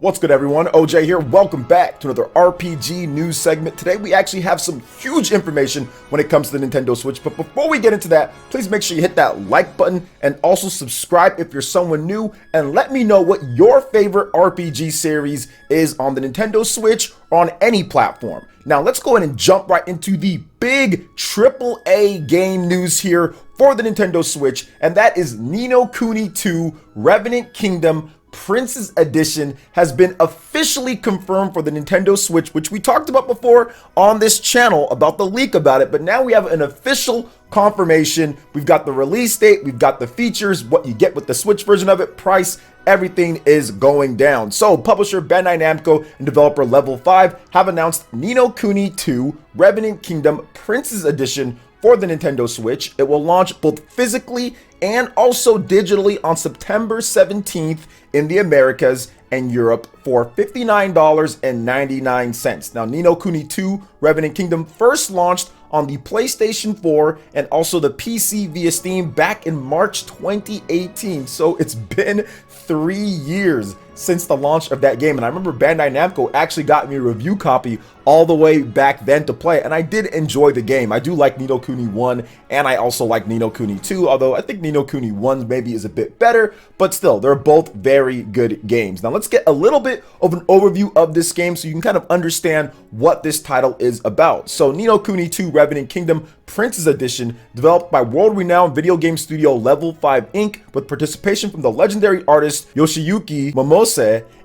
What's good, everyone? OJ here. Welcome back to another RPG news segment. Today we actually have some huge information when it comes to the Nintendo Switch, but before we get into that, please make sure you hit that like button and also subscribe if you're someone new, and let me know what your favorite RPG series is on the Nintendo Switch or on any platform. Now let's go ahead and jump right into the big AAA game news here for the Nintendo Switch, and that is Ni no Kuni 2 Revenant Kingdom Prince's Edition has been officially confirmed for the Nintendo Switch, which we talked about before on this channel about the leak about it, but now we have an official confirmation. We've got the release date, we've got the features, what you get with the Switch version of it, price, everything is going down. So publisher Bandai Namco and developer Level 5 have announced Ni no Kuni 2 Revenant Kingdom Prince's Edition for the Nintendo Switch. It will launch both physically and also digitally on September 17th in the Americas and Europe for $59.99. Now, Ni no Kuni 2 Revenant Kingdom first launched on the PlayStation 4 and also the PC via Steam back in March 2018. So it's been 3 years since the launch of that game, and I remember Bandai Namco actually got me a review copy all the way back then to play, and I did enjoy the game. I do like Ni no Kuni 1, and I also like Ni no Kuni 2, although I think Ni no Kuni 1 maybe is a bit better, but still, they're both very good games. Now let's get a little bit of an overview of this game so you can kind of understand what this title is about. So Ni no Kuni 2 Revenant Kingdom Prince's Edition, developed by world-renowned video game studio Level 5 Inc., with participation from the legendary artist Yoshiyuki Momose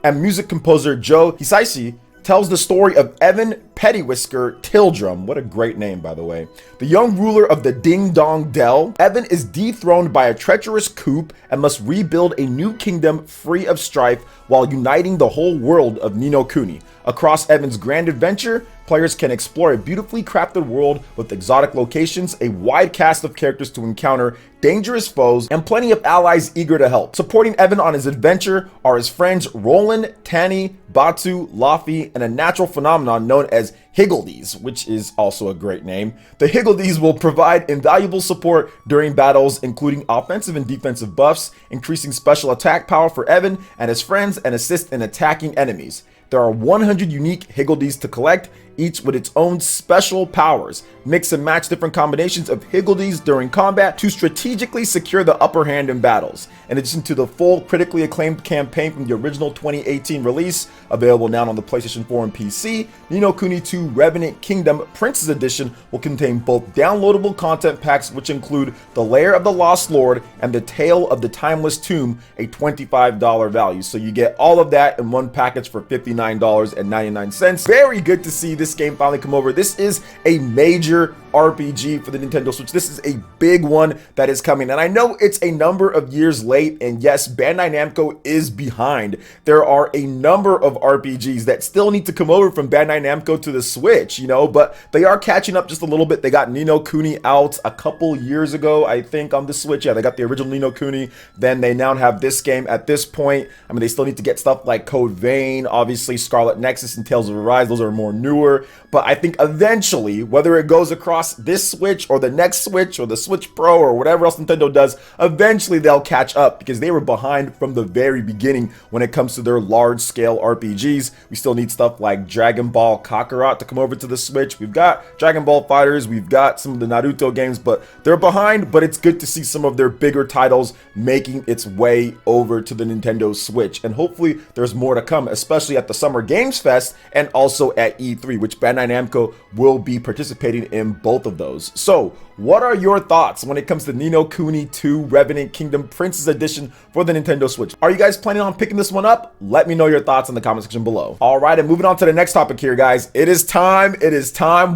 and music composer Joe Hisaishi, tells the story of Evan Pettywhisker Tildrum. What a great name, by the way. The young ruler of the Ding Dong Dell. Evan is dethroned by a treacherous coup and must rebuild a new kingdom free of strife while uniting the whole world of Ni no Kuni. Across Evan's grand adventure, players can explore a beautifully crafted world with exotic locations, a wide cast of characters to encounter, dangerous foes, and plenty of allies eager to help. Supporting Evan on his adventure are his friends Roland, Tanny, Batu, Laffy, and a natural phenomenon known as Higgledies, which is also a great name. The Higgledies will provide invaluable support during battles, including offensive and defensive buffs, increasing special attack power for Evan and his friends, and assist in attacking enemies. There are 100 unique Higgledies to collect, each with its own special powers. Mix and match different combinations of Higgledies during combat to strategically secure the upper hand in battles. In addition to the full critically acclaimed campaign from the original 2018 release, available now on the PlayStation 4 and PC, Ni no Kuni 2 Revenant Kingdom Prince's Edition will contain both downloadable content packs, which include The Lair of the Lost Lord and The Tale of the Timeless Tomb, a $25 value. So you get all of that in one package for $59.99. Very good to see this game finally come over. This is a major RPG for the Nintendo Switch. This is a big one that is coming, and I know it's a number of years late, and yes, Bandai Namco is behind. There are a number of RPGs that still need to come over from Bandai Namco to the Switch, you know, but they are catching up just a little bit. They got Ni no Kuni out a couple years ago, I think, on the Switch. Yeah, they got the original Ni no Kuni, then they now have this game at this point. I mean, they still need to get stuff like Code Vein, obviously Scarlet Nexus and Tales of Arise. Those are more newer, but I think eventually, whether it goes across this Switch or the next Switch or the Switch Pro or whatever else Nintendo does, eventually they'll catch up because they were behind from the very beginning when it comes to their large-scale RPGs. We still need stuff like Dragon Ball Kakarot to come over to the Switch. We've got Dragon Ball Fighters, we've got some of the Naruto games, but they're behind, but it's good to see some of their bigger titles making its way over to the Nintendo Switch, and hopefully there's more to come, especially at the Summer Games Fest and also at E3, which Bandai Namco will be participating in both of those. So what are your thoughts when it comes to Ni no Kuni 2 Revenant Kingdom Prince's Edition for the Nintendo Switch? Are you guys planning on picking this one up? Let me know your thoughts in the comment section below. All right, and moving on to the next topic here, guys. It is time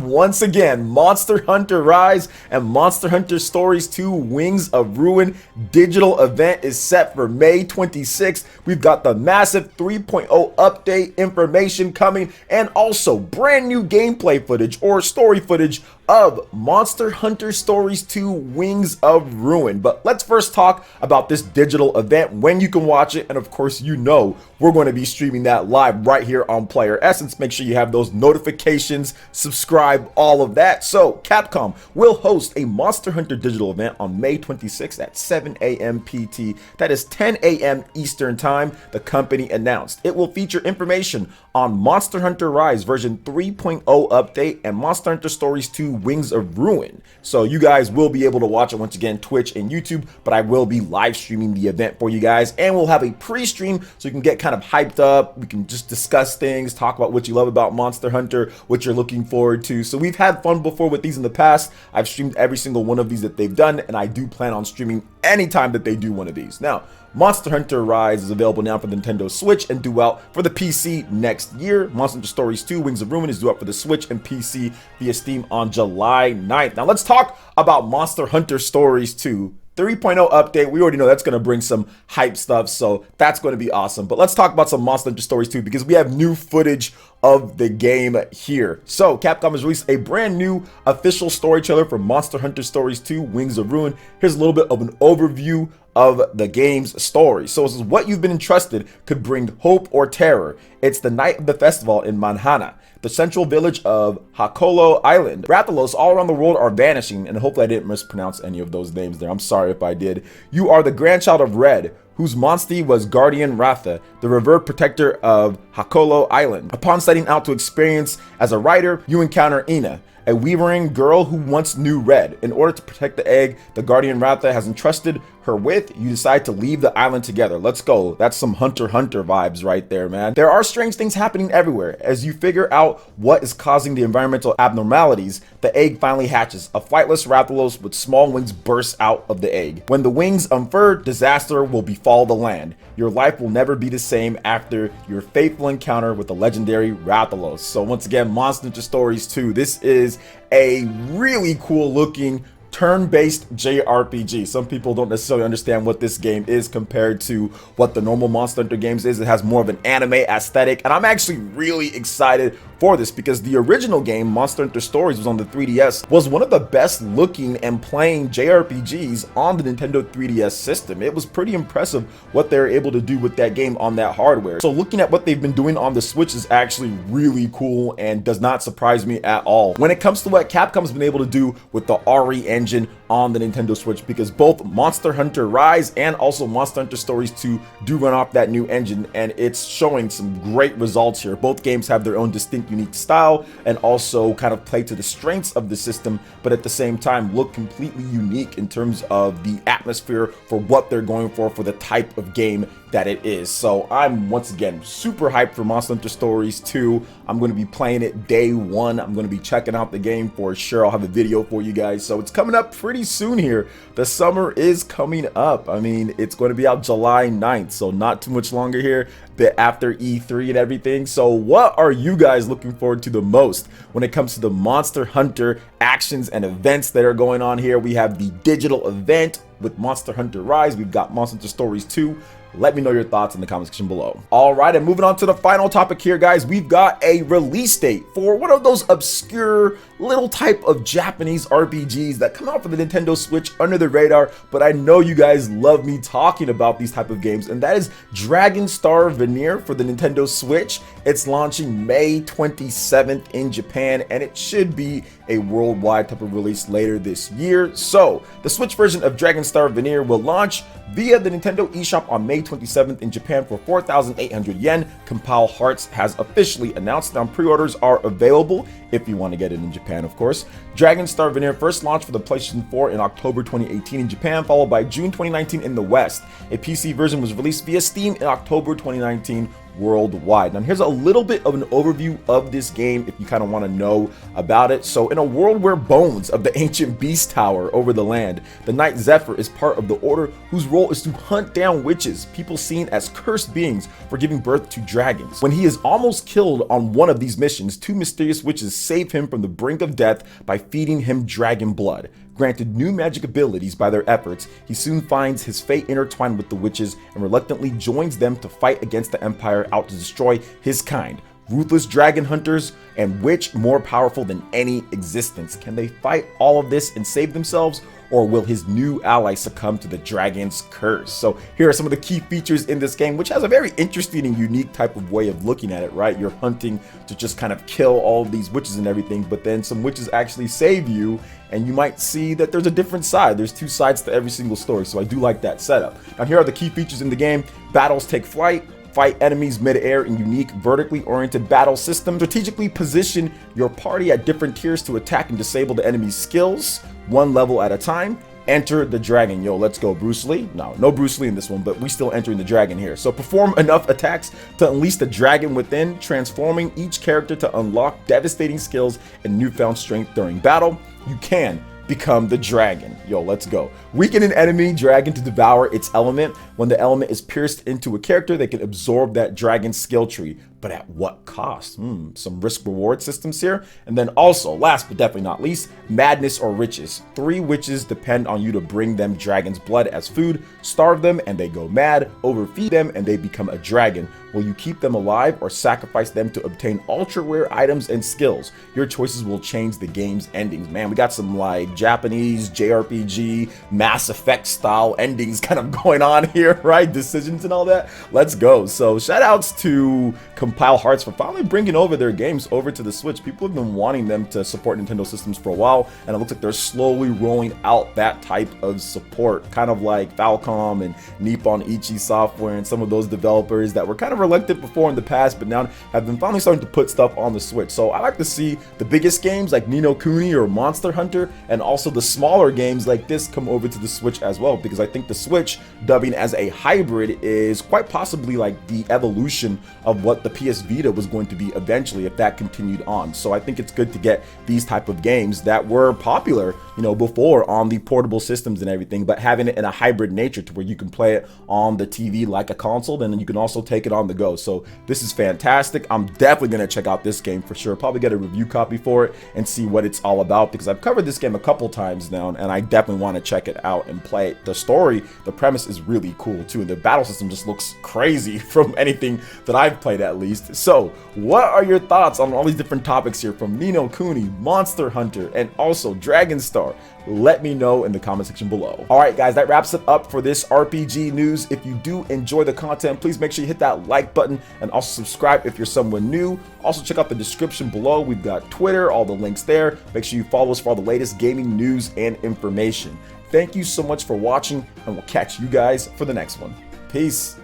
once again. Monster Hunter Rise and Monster Hunter Stories 2 Wings of Ruin digital event is set for May 26th. We've got the massive 3.0 update information coming, and also brand new gameplay footage or story footage of Monster Hunter Hunter Stories 2 Wings of Ruin. But let's first talk about this digital event, when you can watch it, and of course you know we're going to be streaming that live right here on PlayerEssence. Make sure you have those notifications, subscribe, all of that. So Capcom will host a Monster Hunter digital event on May 26th at 7 a.m. PT. That is 10 a.m. Eastern Time, the company announced. It will feature information on Monster Hunter Rise version 3.0 update and Monster Hunter Stories 2 Wings of Ruin. So you guys will be able to watch it once again, Twitch and YouTube, but I will be live streaming the event for you guys, and we'll have a pre-stream so you can get kind of hyped up. We can just discuss things, talk about what you love about Monster Hunter, what you're looking forward to. So we've had fun before with these in the past. I've streamed every single one of these that they've done, and I do plan on streaming anytime that they do one of these. Now, Monster Hunter Rise is available now for the Nintendo Switch and due out for the PC next year. Monster Hunter Stories 2 Wings of Ruin is due out for the Switch and PC via Steam on July 9th. Now let's talk about Monster Hunter Stories 2. 3.0 update, we already know that's going to bring some hype stuff, so that's going to be awesome. But let's talk about some Monster Hunter Stories 2 because we have new footage of the game here. So Capcom has released a brand new official story trailer for Monster Hunter Stories 2 Wings of Ruin. Here's a little bit of an overview of the game's story. So this is what you've been entrusted could bring hope or terror. It's the night of the festival in Manhana, the central village of Hakolo Island. Rathalos all around the world are vanishing, and hopefully I didn't mispronounce any of those names there. I'm sorry if I did. You are the grandchild of Red, whose Monstie was Guardian Ratha, the revered protector of Hakolo Island. Upon setting out to experience as a writer, you encounter Ina, a weavering girl who once knew Red. In order to protect the egg the Guardian Ratha has entrusted her with, you decide to leave the island together. Let's go. That's some Hunter x Hunter vibes right there, man. There are strange things happening everywhere. As you figure out what is causing the environmental abnormalities, the egg finally hatches. A flightless Rathalos with small wings bursts out of the egg. When the wings unfurl, disaster will befall the land. Your life will never be the same after your fateful encounter with the legendary Rathalos. So once again, Monster Hunter Stories 2. This is a really cool looking turn-based JRPG. Some people don't necessarily understand what this game is compared to what the normal Monster Hunter games is. It has more of an anime aesthetic, and I'm actually really excited for this because the original game, Monster Hunter Stories, was on the 3DS, was one of the best looking and playing JRPGs on the Nintendo 3DS system. It was pretty impressive what they were able to do with that game on that hardware. So looking at what they've been doing on the Switch is actually really cool and does not surprise me at all when it comes to what Capcom's been able to do with the RE engine on the Nintendo Switch, because both Monster Hunter Rise and also Monster Hunter Stories 2 do run off that new engine, and it's showing some great results here. Both games have their own distinct unique style and also kind of play to the strengths of the system, but at the same time look completely unique in terms of the atmosphere for what they're going for the type of game that it is. So I'm once again super hyped for Monster Hunter Stories 2. I'm going to be playing it day one. I'm going to be checking out the game for sure. I'll have a video for you guys. So it's coming up pretty soon here. The summer is coming up. I mean, it's going to be out July 9th, so not too much longer here, bit after E3 and everything. So what are you guys looking forward to the most when it comes to the Monster Hunter actions and events that are going on here? We have the digital event with Monster Hunter Rise. We've got Monster Hunter Stories 2. Let me know your thoughts in the comment section below. All right, and moving on to the final topic here, guys, we've got a release date for one of those obscure little type of Japanese RPGs that come out for the Nintendo Switch under the radar, but I know you guys love me talking about these type of games, and that is Dragon Star Veneer for the Nintendo Switch. It's launching May 27th in Japan, and it should be a worldwide type of release later this year. So the Switch version of Dragon Star Veneer will launch via the Nintendo eShop on May 27th in Japan for 4,800 yen. Compile Hearts has officially announced. Now pre-orders are available if you want to get it in Japan, of course. Dragon Star Veneer first launched for the PlayStation 4 in October 2018 in Japan, followed by June 2019 in the West. A PC version was released via Steam in October 2019 worldwide. Now here's a little bit of an overview of this game if you kind of want to know about it. So in a world where bones of the ancient beast tower over the land, the knight Zephyr is part of the order whose role is to hunt down witches, people seen as cursed beings for giving birth to dragons. When he is almost killed on one of these missions, two mysterious witches save him from the brink of death by feeding him dragon blood. Granted new magic abilities by their efforts, he soon finds his fate intertwined with the witches and reluctantly joins them to fight against the Empire out to destroy his kind. ruthless dragon hunters, and which more powerful than any existence? Can they fight all of this and save themselves, or will his new ally succumb to the dragon's curse? So here are some of the key features in this game, which has a very interesting and unique type of way of looking at it, right? You're hunting to just kind of kill all of these witches and everything, but then some witches actually save you, and you might see that there's a different side. There's two sides to every single story, so I do like that setup. Now here are the key features in the game. Battles take flight, fight enemies mid-air in unique vertically oriented battle systems, strategically position your party at different tiers to attack and disable the enemy's skills, one level at a time. Enter the dragon. Yo, let's go. Bruce Lee? No Bruce Lee in this one, but we still entering the dragon here. So perform enough attacks to unleash the dragon within, transforming each character to unlock devastating skills and newfound strength during battle. You can become the dragon. Yo, let's go. Weaken an enemy dragon to devour its element. When the element is pierced into a character, they can absorb that dragon's skill tree. But at what cost? Some risk reward systems here. And then also, last but definitely not least, madness or riches. 3 witches depend on you to bring them dragon's blood as food. Starve them and they go mad. Overfeed them and they become a dragon. Will you keep them alive or sacrifice them to obtain ultra rare items and skills? Your choices will change the game's endings. Man, we got some like Japanese JRPG Mass Effect style endings kind of going on here, right? Decisions and all that. Let's go. So shout outs to Compile Hearts for finally bringing over their games over to the Switch. People have been wanting them to support Nintendo systems for a while, and it looks like they're slowly rolling out that type of support, kind of like Falcom and Nippon Ichi Software and some of those developers that were kind of reluctant before in the past, but now have been finally starting to put stuff on the Switch. So I like to see the biggest games like Ni no Kuni or Monster Hunter, and also the smaller games like this come over to the Switch as well, because I think the Switch dubbing as a hybrid is quite possibly like the evolution of what the PS Vita was going to be eventually if that continued on. So I think it's good to get these type of games that were popular, you know, before on the portable systems and everything, but having it in a hybrid nature to where you can play it on the TV like a console, and then you can also take it on the go. So this is fantastic. I'm definitely going to check out this game for sure. Probably get a review copy for it and see what it's all about, because I've covered this game a couple times now and I definitely want to check it out and play it. The story, the premise is really cool too, and the battle system just looks crazy from anything that I've played at least. So what are your thoughts on all these different topics here from Ni no Kuni, Monster Hunter, and also Dragon Star? Let me know in the comment section below. Alright guys, that wraps it up for this RPG news. If you do enjoy the content, please make sure you hit that like button and also subscribe if you're someone new. Also check out the description below. We've got Twitter, all the links there. Make sure you follow us for all the latest gaming news and information. Thank you so much for watching, and we'll catch you guys for the next one. Peace.